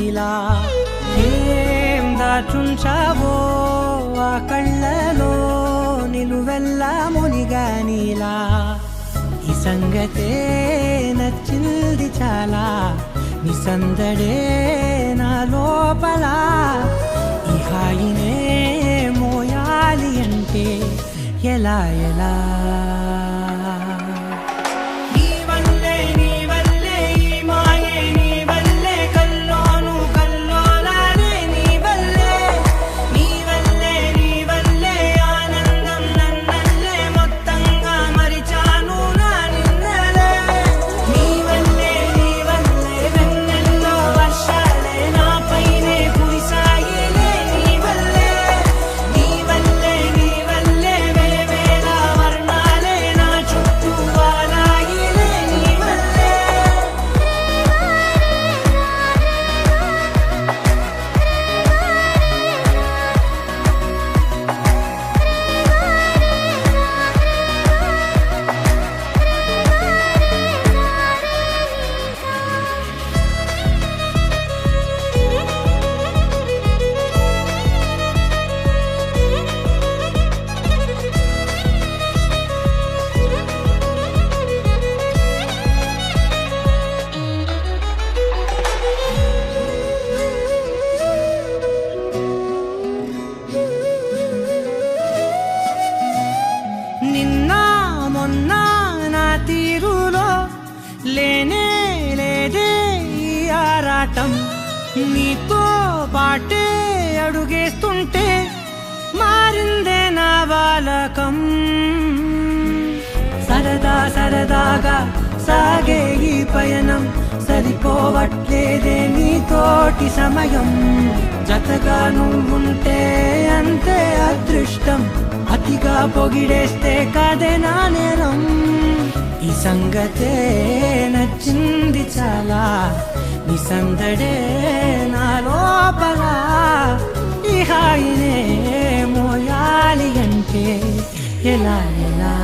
ఇలా ఏం దాచుంచావో ఆ కళ్ళలో నిలువెల్లా మునిగానిలా ఈ సంగతే నచ్చింది చాలా నీ సందడే నా లోపల ఈ హాయినే మోయాలి అంటే ఎలా ఎలా లేనే లేదే ఈ ఆరాటం నీతో పాటే అడుగేస్తుంటే మారిందే నా బాలకం సరదా సరదాగా సాగే ఈ పయనం సరిపోవట్లేదే నీతోటి సమయం జతగా నువ్వుంటే అంతే అదృష్టం అతిగా పొగిడేస్తే కదే నా నేరం ఈ సంగతే నచ్చింది చాలా నీ సందడే నా లోపల ఈ హాయినే మోయాలి అంటే ఎలా ఎలా